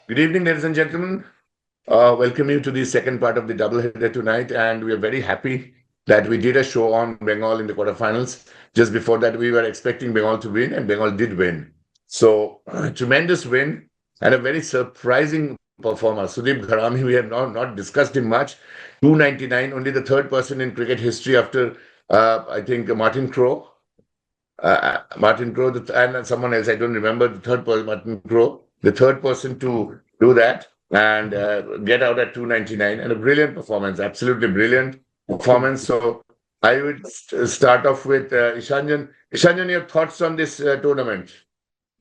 Good evening, ladies and gentlemen. Welcome you to the second part of the doubleheader tonight, and we are very happy that we did a show on Bengal in the quarterfinals. Just before that, we were expecting Bengal to win, and Bengal did win. So, tremendous win and a very surprising performer. Sudip Gharami, we have not discussed him much. 299, only the third person in cricket history after, I think, Martin Crowe, and someone else, I don't remember the third person, Martin Crowe, the third person to do that and get out at 299, and a brilliant performance, absolutely brilliant performance. So I would start off with Ishanjan. Ishanjan, your thoughts on this tournament?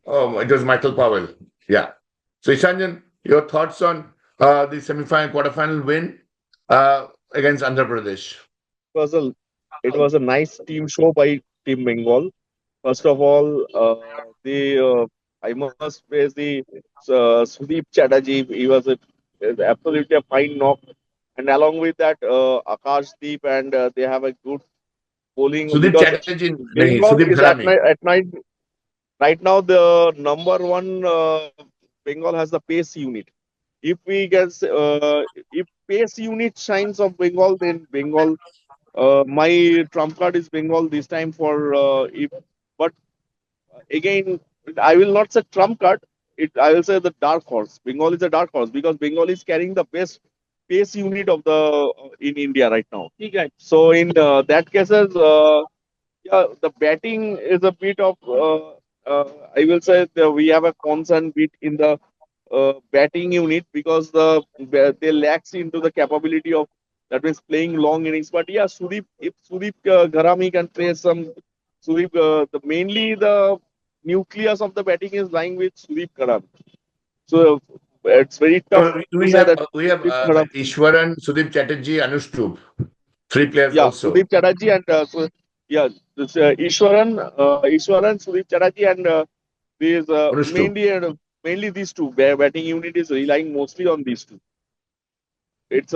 Oh, it was Michael Powell. Yeah. So Ishanjan, your thoughts on the semi-final, quarterfinal win against Andhra Pradesh? was a it was a nice team show by Team Bengal. First of all, I must praise the Sudip Chatterjee. He was absolutely a fine knock, and along with that, Akashdeep, and they have a good bowling Sudip because Chatterjee, nahi, Bengal Sudip is Gharami. at night right now the number one. Bengal has the pace unit. If we get if pace unit shines of Bengal, then Bengal my trump card is Bengal this time for if, but again, I will not say trump card. I will say the dark horse. Bengal is a dark horse because Bengal is carrying the best pace unit of the in India right now. Okay. So in that cases, yeah, the batting is a bit of. I will say we have a concern bit in the batting unit because they lacks into the capability of that means playing long innings. But yeah, Sudip, if Sudip Gharami can play some Sudip, mainly the nucleus of the batting is lying with Sudip Gharami. So it's very tough So to say that we have Sudip Gharami, Ishwaran, Sudip Chatterjee, Anushtup, three players yeah, also. Sudip Chatterjee and yeah, this, Ishwaran, Sudip Chatterjee and these Anushtup. mainly these two batting unit is relying mostly on these two. It's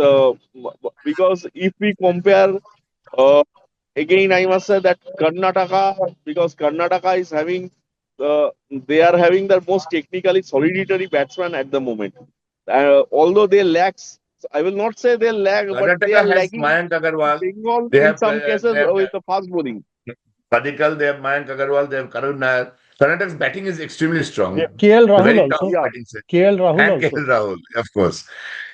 because if we compare uh, again, I must say that Karnataka because Karnataka is having they are having the most technically solitary batsman at the moment. Although they lacks, I will not say they lack, but they are Karnataka has lagging Mayank Agarwal. Bengal They in have some cases they have with the fast bowling. Padikal, they have Mayank Agarwal, they have Karun Nair. Karnataka's batting is extremely Yeah, strong. KL A Rahul very tough also. Yeah, batting set. KL Rahul And also. KL Rahul, of course.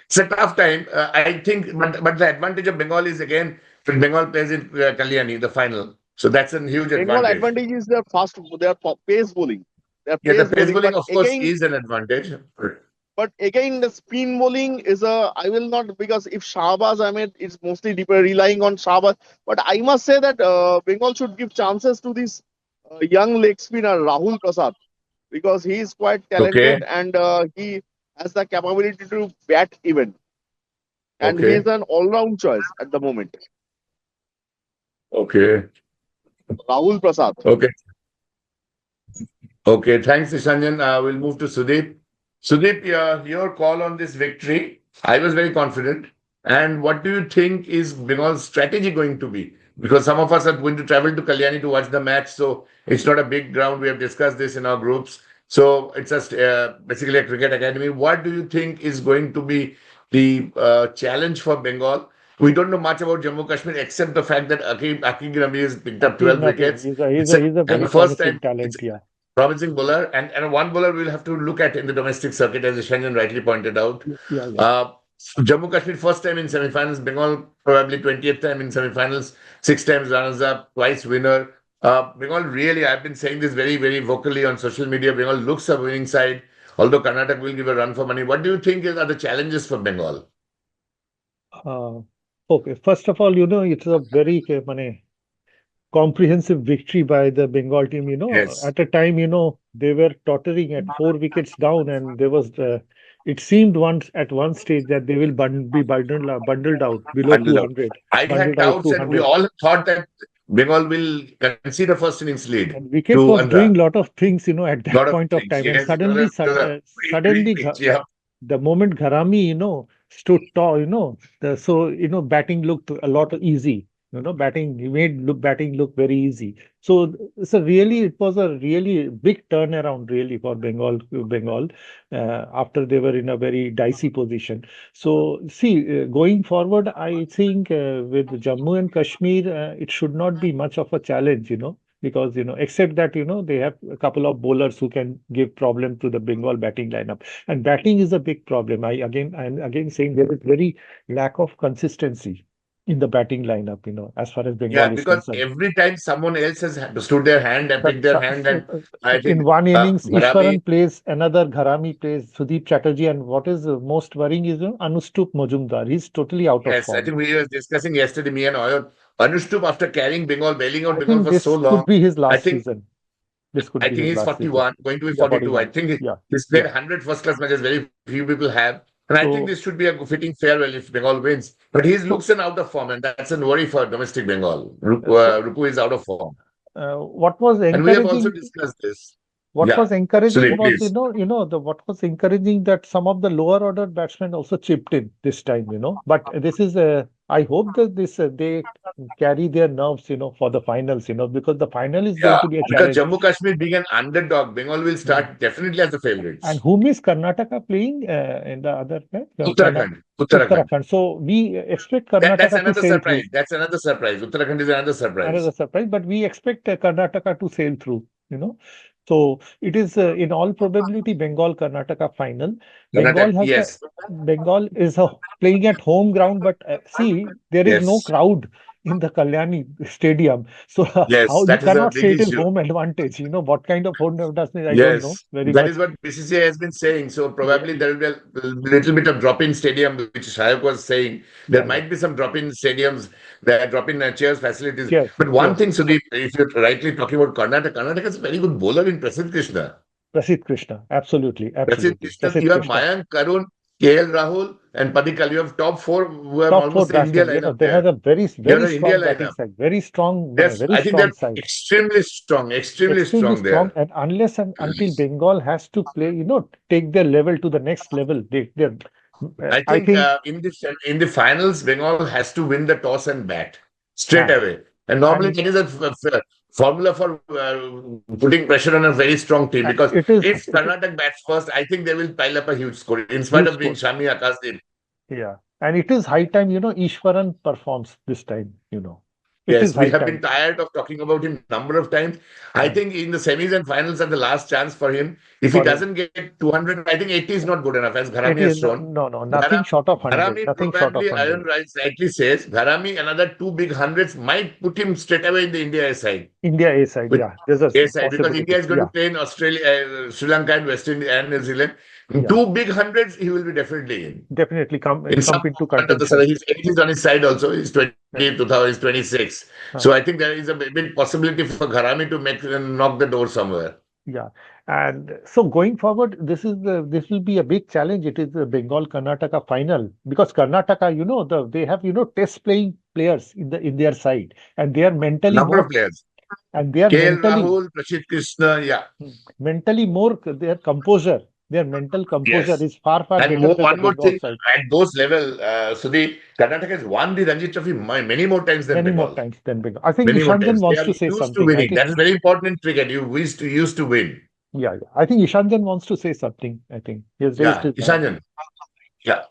It's a tough time. I think, but the advantage of Bengal is again when Bengal plays in Kalyani, the final. So that's a huge Bengal advantage. advantage is their pace bowling. Their Yeah, the pace pace bowling, bowling, of course, is an advantage. but again, the spin bowling is a. I will not because if Shahbaz Ahmed is mostly relying on Shahbaz, but I must say that Bengal should give chances to this young leg spinner Rahul Prasad because he is quite Okay, talented and he has the capability to bat even, and he is okay, an all-round choice at the moment. okay, Rahul Prasad. okay. Okay, thanks, Ishanjan. We'll move to Sudip. Sudip, your call on this victory. I was very confident. And what do you think is Bengal's strategy going to be? Because some of us are going to travel to Kalyani to watch the match, so it's not a big ground. We have discussed this in our groups. So it's just basically a cricket academy. What do you think is going to be the challenge for Bengal? We don't know much about Jammu Kashmir except the fact that Akib Rami has picked up He's 12 not. wickets. He's a And the very first promising time it's talent. Yeah. promising bowler, and one bowler we'll have to look at in the domestic circuit, as Ishanjan rightly pointed out. Yeah. Yeah. Uh, Jammu Kashmir first time in semi-finals, Bengal probably 20th time in semi-finals, six times runners-up, twice winner. Bengal really, I've been saying this very, very vocally on social media. Bengal looks a winning side, although Karnataka will give a run for money. What do you think are the challenges for Bengal? Uh, okay. First of all, it's a very comprehensive victory by the Bengal team. Yes, At a time, they were tottering at 4 wickets down, and there was it seemed once at one stage that they will be bundled out below bundle up. 200, I had bundled out doubts, and we 200. all thought that Bengal will concede a first innings lead And to Wicket was Andhra. doing lot of things, at that Lot of point of things. time. And Yes, suddenly, it was a free suddenly, pitch. Yeah, the moment Gharami, stood tall, so, batting looked a lot easy. Batting, he made batting look very easy. So it was a really big turnaround really for Bengal after they were in a very dicey position. So see, going forward, I think with Jammu and Kashmir, it should not be much of a challenge, because except that they have a couple of bowlers who can give problem to the Bengal batting lineup, and batting is a big problem. I'm again saying there is very lack of consistency in the batting lineup, as far as Yeah, Bengal is because concerned. every time someone else has stood their hand and picked their hand, and I think In one innings, Bharami, Ishwaran plays, another Gharami plays, Sudeep Chatterjee, and what is most worrying is Anustup Majumdar. He's totally out of yes, I form. think we were discussing yesterday, me and Oyon, Anushtup after carrying Bengal, bailing out I Bengal think for so this could long. be his I last think season. This could I be think his he's last season. 41, going to be Yeah, 42. I 41. think Yeah, he's played yeah. 100 first class matches, very few people have. And I think So, this should be a fitting farewell if Bengal wins. But he so, looks an out of form, and that's a worry for domestic Bengal. so, Rupu is out of form. what was And we have also encouraging discussed this. What Yeah. was encouraging Sudip, was, please. the what was encouraging that some of the lower order batsmen also chipped in this time, But this is, I hope that this they carry their nerves, for the finals, because the final is going Yeah. to be a Because challenge. Jammu Kashmir being an underdog, Bengal will Hmm. start definitely as the And favorites. whom is Karnataka playing in the other match? Uttarakhand. Uttarakhand. Uttarakhand. So we expect That's Karnataka to another sail surprise. through. That's another surprise. Uttarakhand is another Another surprise. surprise, but we expect Karnataka to sail through, So it is in all probability Bengal Karnataka final. Bengal Karnataka, has a yes. Bengal is playing at home ground, but see, there is no Yes. crowd in the Kalyani Stadium. So Yes. how you That is a cannot big say it is issue. home advantage. What kind of home advantage, I don't know Yes, very that much. is what BCCI has been saying. So Yeah, probably there will be a little bit of drop-in stadium, which Shayok was saying. There yeah, yeah. might be some drop-in stadiums, there drop-in chairs facilities. Cheers, But one cheers. thing, Sudip, if you're rightly talking about Karnataka, Karnataka is a very good bowler in Prasidh Krishna. Prasidh Krishna, absolutely, Prasidh absolutely. Krishna, Prasidh you have Krishna. Mayank, Karun, KL Rahul, and Padikkal. You have top four who have Top four almost India batsmen. lineup They there. have a very, You have very an India strong batting lineup. side. Yes, Very I think they're strong side. extremely Extremely strong strong. there. And unless and until Bengal has to play, take their level to the next level, I I think think, in the finals, Bengal has to win the toss and bat straight and away. And normally and that is a formula for putting pressure on a very strong team. Because it is if Karnataka bats first, I think they will pile up a huge score in spite huge of being score. Shami Akasdip. Yeah, and it is high time. Ishwaran performs this time. It is Yes, we high have been time. tired of talking about him number of times. I Hmm. think in the semis and finals are the last chance for him. If he For him, doesn't get 200, I think 80 is not good enough, as it Gharami is has no, shown. no, no, Ghara- nothing short of 100. Gharami Nothing short of probably, Iron 100. Rice rightly says, Gharami another two big hundreds might put him straight away in the India side. India A side, With yeah, there's a A side, because India possibility. is going to Yeah, play in Australia, Sri Lanka, and West Indies and New Zealand. In yeah, two big hundreds, he will be definitely in. definitely In come some into part of the side, contention. he's on his side also. He's 20, Yeah. 2000, he's 26. Uh, So I think there is a big possibility for Gharami to make knock the door somewhere. Yeah, and so going forward, this will be a big challenge. It is the Bengal Karnataka final because Karnataka, they have test playing players in their side, and they are mentally Number of more players. and they are KL Rahul, Prashid Krishna, yeah. mentally more their composure, their mental composure Yes. is far And better than the one more Bengal thing, side. at those level, Sudhi, Karnataka has won the Ranji Trophy many more times than Many more Bengal. times than Bengal. I think Many more Ishanjan times. They wants are to say used to something. I winning. think That is very important in cricket. You used to win. yeah, yeah. I think Ishanjan wants to say something. I think he has raised Yeah, his hand. Ishanjan. Yeah.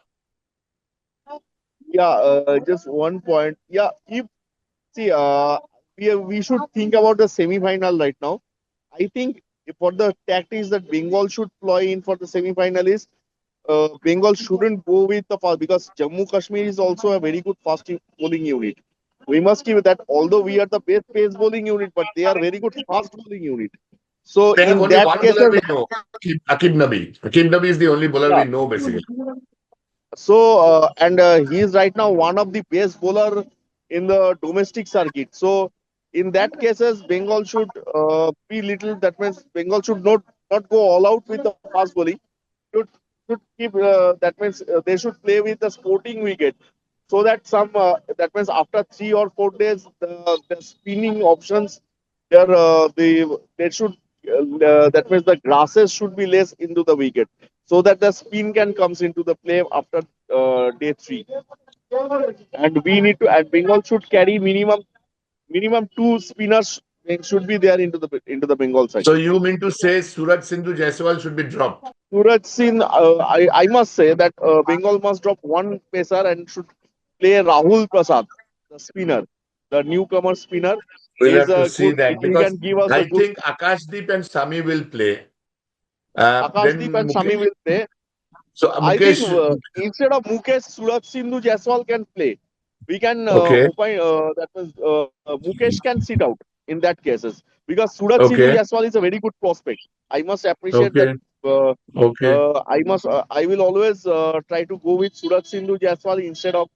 Yeah, just one point. Yeah, if see, we should think about the semi-final right now. I think for the tactics that Bengal should ploy in for the semi-final is Bengal shouldn't go with the fast because Jammu Kashmir is also a very good fast bowling unit. We must give that although we are the best pace bowling unit, but they are very good fast bowling unit. So They have in only that one bowler cases, we know, Akib Nabi. Akib Nabi is the only bowler yeah. we know, basically. So and he is right now one of the best bowler in the domestic circuit. So in that cases, Bengal should be little. That means Bengal should not go all out with the fast bowling. Should should keep that means they should play with the sporting wicket so that some that means after 3 or 4 days the spinning options there they should that means the grasses should be less into the wicket so that the spin can comes into the play after day 3. and we need to. And Bengal should carry minimum two spinners should be there into the Bengal side. So you mean to say Suraj Sindhu Jaiswal should be dropped? Suraj Singh, I must say that Bengal must drop one pacer and should play Rahul Prasad, the spinner, the newcomer spinner. We'll Is have to a see good. that He because can give us a I good. think Akashdeep and Sami will play. Akashdeep Then and Shami Mukesh. will play. So I think Mukesh, instead of Mukesh, Suraj Sindhu Jaiswal can play. We can okay, that was Mukesh can sit out in that cases because Suraj Sindhu okay, Jaiswal is a very good prospect. I must appreciate that. okay, okay, I will always try to go with Suraj Sindhu Jaiswal instead of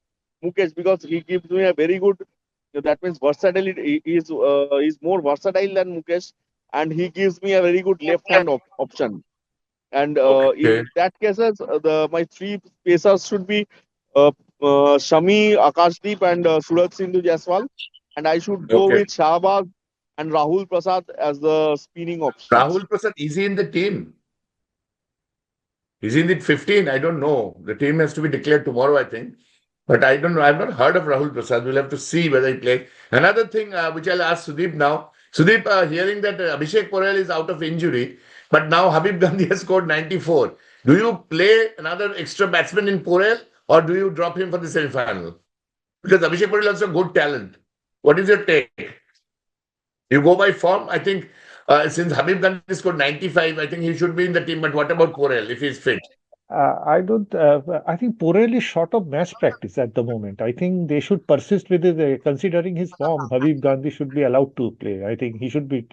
Mukesh because he gives me a very good. That means versatility. He is more versatile than Mukesh, and he gives me a very good left hand option. And okay, in that cases, the my three pacers should be uh, Shami, Akashdeep, and Suraj Sindhu Jaiswal. And I should go okay. with Shahbaz and Rahul Prasad as the spinning options. Rahul Prasad, is he in the team? Is he in the 15? I don't know. The team has to be declared tomorrow, I think. But I don't know. I've not heard of Rahul Prasad. We'll have to see whether he plays. Another thing which I'll ask Sudip now. Sudip, hearing that Abhishek Porel is out of injury, but now Habib Gandhi has scored 94. Do you play another extra batsman in Porel or do you drop him for the semi-final? Because Abhishek Porel is also good talent. What is your take? You go by form. I think since Habib Gandhi scored 95, I think he should be in the team. But what about Porel if he's fit? I don't. I think Porel is short of match practice at the moment. I think they should persist with it. Considering his form, Habib Gandhi should be allowed to play. I think he should be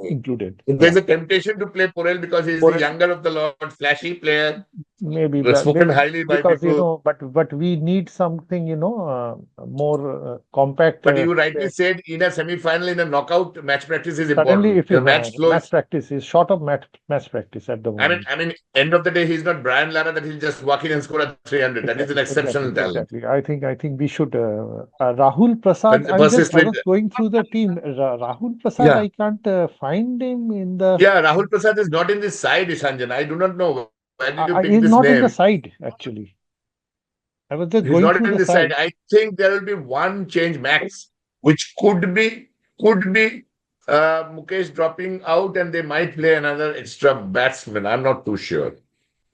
included. There's Yeah, a temptation to play Porel because he's the Porel younger of the lot, flashy player, maybe, spoken highly by because people. but we need something more compact. But you rightly said in a semi-final, in a knockout, match practice is Suddenly, important. if The you match match flows. practice is short of match practice at the moment. End of the day, he's not Brian Lara that he'll just walk in and score a 300. That is an Exactly, exceptional exactly, talent. exactly. I think we should. Rahul Prasad. And I persistent. was going through the team. Rahul Prasad. Yeah. I can't find him in the. Yeah, Rahul Prasad is not in this side, Ishanjan. I do not know. Why did you pick He's this not in the name? side actually. I was just He's going not through in the this side. side. I think there will be one change max, which could be Mukesh dropping out, and they might play another extra batsman. I'm not too sure.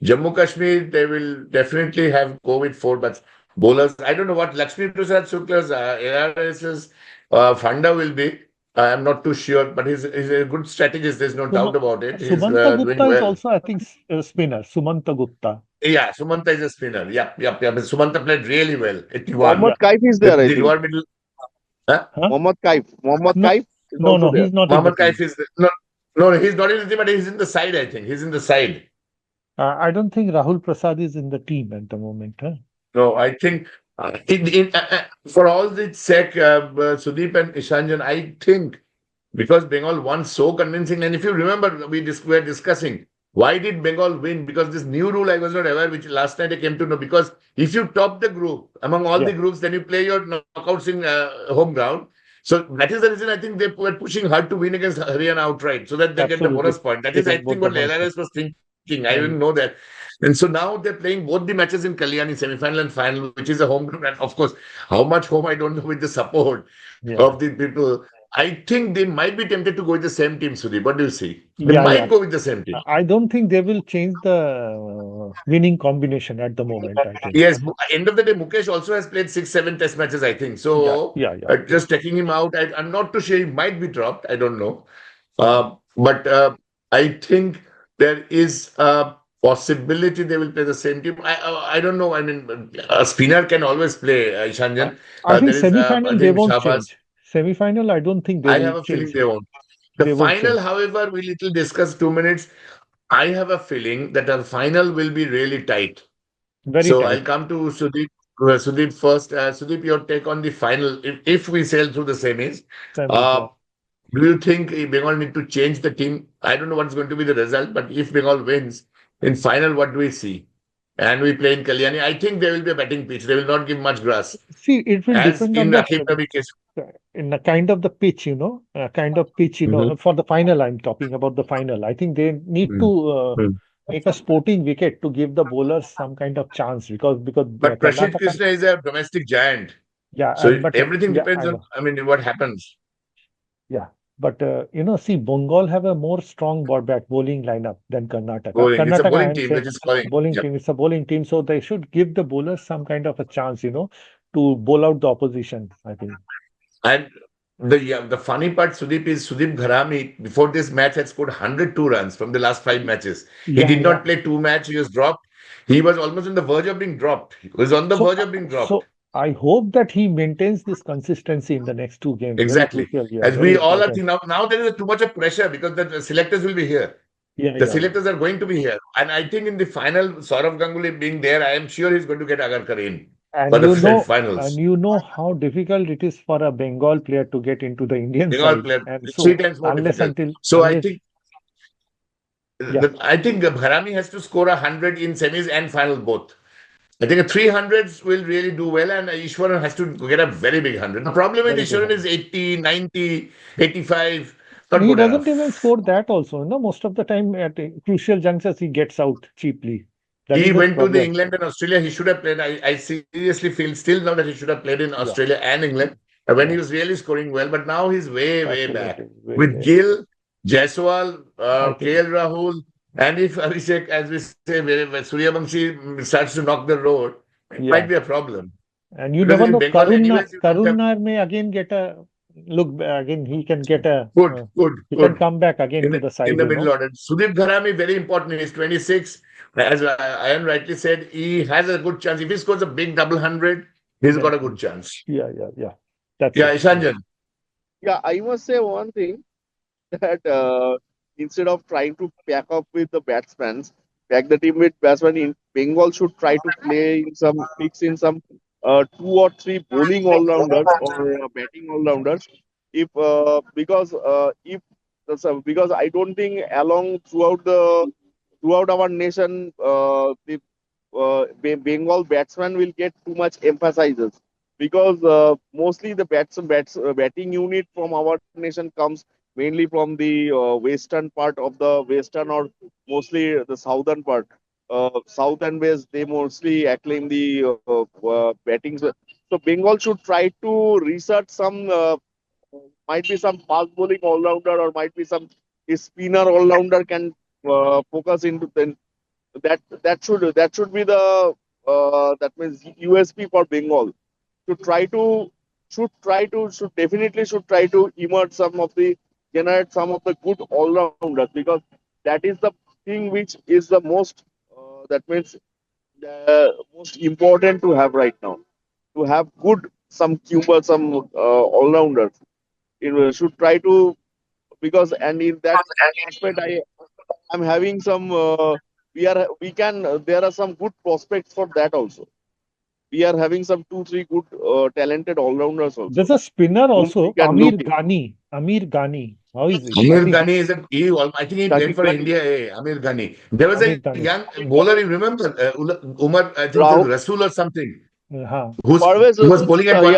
Jammu Kashmir, they will definitely have go with four bowlers. I don't know what Lakshmi Prasad Sukla's ARS's Funda will be. I'm not too sure, but he's a good strategist. There's no doubt about it. He's Sumanta doing Gupta is well. also, I think, a spinner. Sumanta Gupta. Yeah, Sumanta is a spinner. Yep. Sumanta played really well. 81. Yeah. Mohammad Kaif is The there, I think. lower middle. Huh? Huh? Mohammad No, Kaif is also no. there. He's not in the Mohammad team. Kaif is no, he's not in the team, but he's in the side. I think he's in the side. I don't think Rahul Prasad is in the team at the moment. Huh? No, I think for all its sake, Sudip and Ishanjan, I think because Bengal won so convincing, and if you remember, we were discussing why did Bengal win? Because this new rule I was not aware, which last night I came to know. Because if you top the group among all Yeah, the groups, then you play your knockouts in home ground. So that is the reason I think they were pushing hard to win against Haryana outright, so that they get the bonus absolutely. point. That They is, I get both think, the what bonus points. LRS was thinking. I And didn't know that. And so now they're playing both the matches in Kalyani, semi-final and final, which is a home ground. And of course, how much home I don't know with the support yeah, of the people. I think they might be tempted to go with the same team, Sudhir. What do you see? They yeah. might go with the same team. I don't think they will change the winning combination at the moment, I think. Yes, end of the day, Mukesh also has played 6, 7 test matches, I think. Yeah, So yeah. just taking him out, I'm not too sure he might be dropped. I don't know. Yeah. But I think there is a possibility they will play the same team. I don't know. I mean, a spinner can always play, Uh, Ishanjan. I think There is, I semi-final they think, won't Shabas. change. Semi-final, I don't think they I will have a feeling change. they won't. The They won't final, change. however, we little discuss 2 minutes. I have a feeling that the final will be really tight. Very So I'll tight. come to Sudip. Sudip first. Sudip, your take on the final. If we sail through the semis, Semis, uh, yeah. do you think Bengal need to change the team? I don't know what's going to be the result, but if Bengal wins in final, what do we see? And we play in Kalyani. I think there will be a batting pitch. They will not give much grass, See, it will as depend in on the Akim Nabi case. in a kind of the pitch, kind of pitch, Mhm. for the final, I'm talking about the final. I think they need Mm. to Mm. make a sporting wicket to give the bowlers some kind of chance because But Prashant Karnataka, Krishna is a domestic giant. yeah, So but everything yeah, depends I on, know, I mean, what happens. yeah, but see, Bengal have a more strong bowling lineup than Karnataka. Bowling. It's a Karnataka, I bowling am team saying which is calling. bowling Yep. team. It's a bowling team, so they should give the bowlers some kind of a chance, to bowl out the opposition. I think. And the funny part, Sudip, is Sudip Gharami before this match had scored 102 runs from the last five matches. He Yeah, did yeah. not play two matches. He was dropped. He was almost on the verge of being dropped. He was on the So, verge of being dropped. so I hope that he maintains this consistency in the next two games. Very Exactly. crucial. Yeah, As very we all are important. thinking now there is too much of pressure because the selectors will be here. Yeah, The yeah, yeah. selectors are going to be here. And I think in the final, Saurav Ganguly being there, I am sure he's going to get Agarkar in And for the you know, and finals. you know how difficult it is for a Bengal player to get into the Indian Bengal side. player, And three so, times more difficult. So unless, yeah, I think Bharami has to score 100 in semis and final both. I think a 300s will really do well, and Ishwaran has to get a very big 100. The problem with very big Ishwaran hand. is 80, 90, 85, And not he good doesn't even enough. score that also. No, most of the time at crucial junctures, he gets out cheaply. That is He his went to the problem. England and Australia. He should have played. I seriously feel still now that he should have played in Yeah, Australia and England when he yeah, was really scoring well. But now he's way, way back. absolutely. Way, With way. Gill, Jaiswal, I think, KL Rahul, and if Abhishek, as we say, when Suryavanshi starts to knock the road, it might yeah. be a problem. And you Because never in know, Bengal, anyways, you don't have Karunnar may again get a look again. He can get good, good, he can good. come back again to the In side, the middle order. Sudip Gharami, very important. He's 26. As Ayan rightly said, he has a good chance. If he scores a big double hundred, he's got Then, a good chance. yeah, yeah, yeah. That's Yeah, it. Yeah. Ishanjan. Yeah, I must say one thing that instead of trying to pack up with the batsmen, pack the team with batsmen, in Bengal should try to play in some mix in some two or three bowling all rounders or batting all rounders. If if because I don't think along throughout our nation the Bengal batsman will get too much emphasizes because mostly the batting unit from our nation comes mainly from the western part of the western or mostly the southern part. South and west they mostly acclaim the batting. So Bengal should try to research some might be some fast bowling all rounder or might be some spinner all rounder can focus into then that should be the that means USP for Bengal to try to should definitely should try to emerge some of the generate some of the good all rounders because that is the thing which is the most that means the most important to have right now to have good some cuber some all rounders it should try to because and in that aspect I'm having some we can there are some good prospects for that also we are having some two three good talented all rounders also There's a spinner whom we also, can look in. Amir Ghani. How is he? I Amir think Ghani is I think he played Shakib for Ghani, India. Amir Ghani. There was Amir a Ghani. young bowler, you remember? Umar, I think it was Rahul, Rasul or something, Huh. who Parvez was Rasul, bowling at one.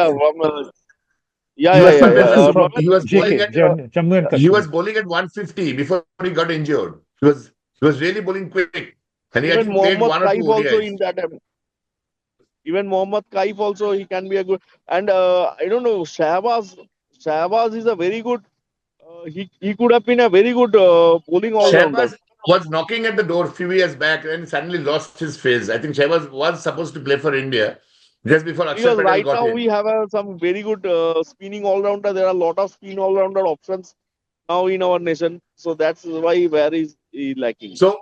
yeah, He was from From he was bowling JK, at Jammu and he was Kashmir. bowling at 150 before he got injured. He was really bowling quick, and he I even think played Mohammad one or two Kaif also ODIs. in that even Mohammad Kaif also he can be a good and I don't know Shahbaz is a very good he could have been a very good bowling all rounder Shahbaz was knocking at the door a few years back and suddenly lost his phase. I think Shahbaz was supposed to play for India just before Akshar because Patel right got now in. we have some very good spinning all rounder there are a lot of spin all rounder options now in our nation so that's why where is he lacking. So,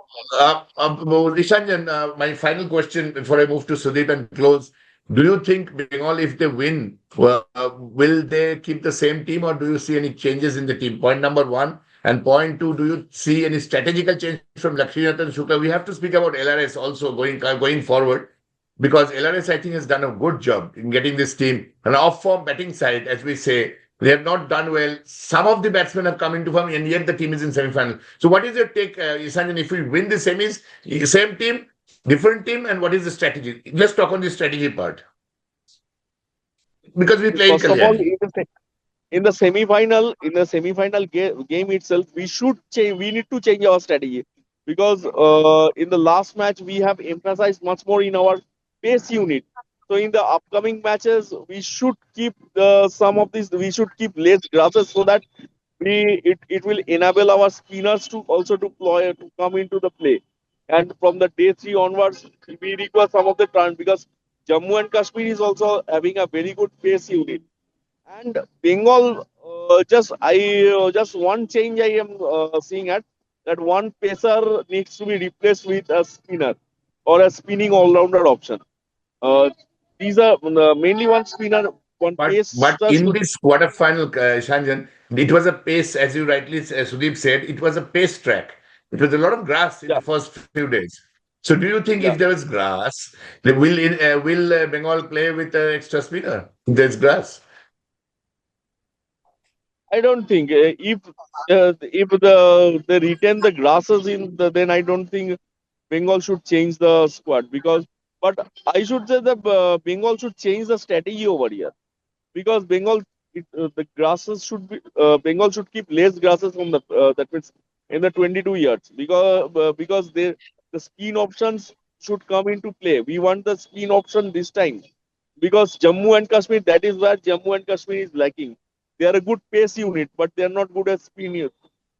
Ishanjan, my final question before I move to Sudip and close. Do you think Bengal, if they win, will they keep the same team or do you see any changes in the team? Point number one. And point two, do you see any strategical change from Lakshminathan Shukla? We have to speak about LRS also going forward because LRS, I think, has done a good job in getting this team an off-form batting side, as we say. They have not done well. Some of the batsmen have come into form, and yet the team is in semi-final. So, what is your take, Isanjan? If we win the semis, same team, different team, and what is the strategy? Let's talk on the strategy part because we play in First of all Kalyani. in the semi-final game itself we should change we need to change our strategy because in the last match we have emphasized much more in our pace unit. So in the upcoming matches, we should keep some of these. We should keep less grasses so that it will enable our spinners to also to come into the play. And from the day three onwards, we require some of the turn because Jammu and Kashmir is also having a very good pace unit. And Bengal, just one change I am seeing at that one pacer needs to be replaced with a spinner or a spinning all-rounder option. Uh, these are mainly one spinner, one But pacer in should. this quarterfinal, Ishanjan, it was a pace, as you rightly, Sudip said, it was a pace track. It was a lot of grass in Yeah, the first few days. So, do you think yeah. if there was grass, will Bengal play with extra spinner? If there's grass. I don't think if they retain the grasses then I don't think Bengal should change the squad because. But I should say that Bengal should change the strategy over here because the grasses should be Bengal should keep less grasses from the that means in the 22 yards because the spin options should come into play. We want the spin option this time because Jammu and Kashmir, that is where Jammu and Kashmir is lacking. They are a good pace unit, but they are not good at spin.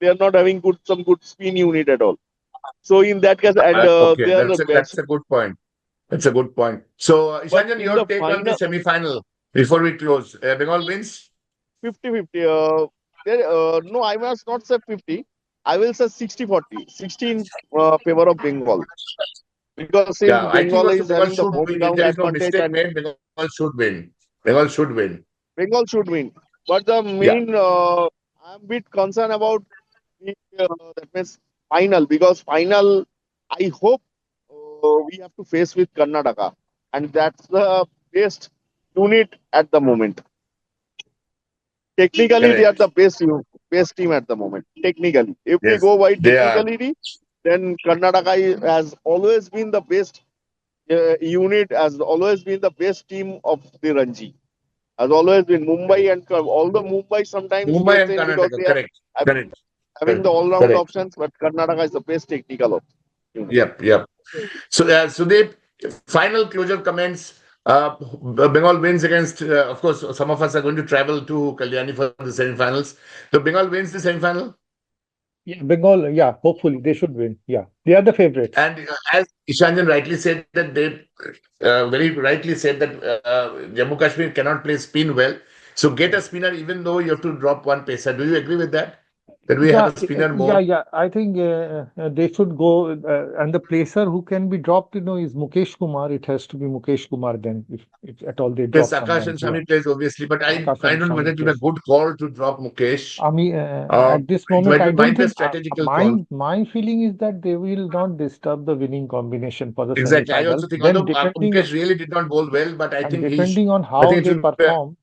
They are not having some good spin unit at all. So in that case, and Okay, they are the that's best. a good point. That's a good point. So, But Ishanjan, in your the take on the final, semi-final before we close. Bengal wins. 50-50. No, I must not say 50. I will say 60-40. 60 in favor of Bengal. Because since Yeah, I Bengal think is also having Bengal the should home win. If ground there is no advantage mistake and made, Bengal should win. Bengal should win. Bengal should win. But the Yeah. main, I'm a bit concerned about the, that means final because final, I hope we have to face with Karnataka. And that's the best unit at the moment. Technically, they are Correct. the best team at the moment. Technically, if we Yes, go by they are. technicality, then Karnataka has always been the best unit, has always been the best team of the Ranji. Has always been Mumbai Correct. and although Mumbai sometimes Mumbai gets and in because Karnataka. they are Correct. having, Correct. having the Correct. all-round Correct. options, but Karnataka is the best technical unit. Yep. Yep. So, Sudip, final closure comments. Bengal wins against, of course, some of us are going to travel to Kalyani for the semifinals. So, Bengal wins the semifinal. Yeah, Bengal, yeah, hopefully they should win. Yeah, they are the favorites. And as Ishanjan rightly said, that they very rightly said that Jammu Kashmir cannot play spin well. So, get a Yeah. spinner even though you have to drop one pacer. Do you agree with that? That we have Yeah, a spinner yeah, more? yeah. I think they should go, and the placer who can be dropped, is Mukesh Kumar. It has to be Mukesh Kumar then, if at all they Yes, drop Akash someone. and Yeah, Shami plays obviously, but Akash I and don't know whether Shami it will be a plays. good call to drop Mukesh. I mean, Uh, at this it moment, I don't might be a think strategical call. my feeling is that they will not disturb the winning combination for the Exactly. I semi-final. also think, Then although depending Mukesh really did not bowl well, but I and think depending on I how think it they will be perform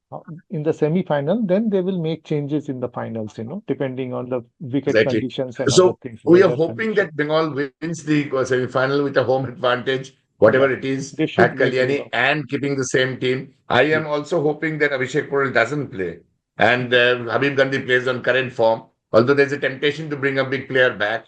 in the semi-final, then they will make changes in the finals. Depending on the wicket exactly. conditions and other So things, we are weather hoping condition. that Bengal wins the semi-final with a home advantage, Yeah, whatever it is, they should at make use Kalyani of. and keeping the same team. I Yeah, am also hoping that Abhishek Paul doesn't play and yeah, Habib Gandhi plays on current form, although there's a temptation to bring a big player back.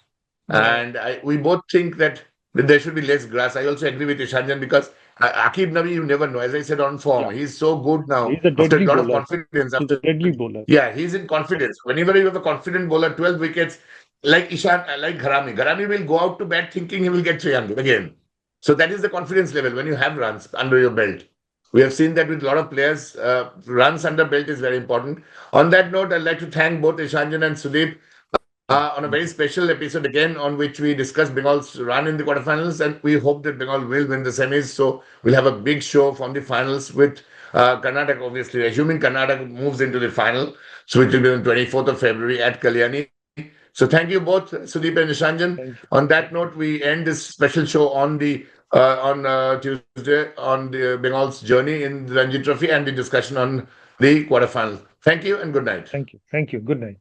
yeah, And we both think that there should be less grass. I also agree with Ishanjan because Akib Nabi, you never know. As I said, on yeah. form, he's so good now He's a after a deadly lot of bowler. confidence. He's a deadly bowler. Yeah, he's in confidence. Whenever you have a confident bowler, 12 wickets, like like Gharami. Gharami will go out to bat thinking he will get 300 again. So that is the confidence level when you have runs under your belt. We have seen that with a lot of players. Runs under belt is very important. On that note, I'd like to thank both Ishanjan and Sudip Yeah, on a very thank you. special episode again on which we discussed Bengal's run in the quarterfinals, and we hope that Bengal will win the semis. So we'll have a big show from the finals with Karnataka, obviously, assuming Karnataka moves into the final. So it will be on 24th of February at Kalyani. So thank you both, Sudip and Nishanjan. Thank you. On that Thank note, you. we end this special show on Tuesday on the Bengal's journey in the Ranji Trophy and the discussion on the quarterfinal. Thank you and good night. Thank you. Thank you. Good night.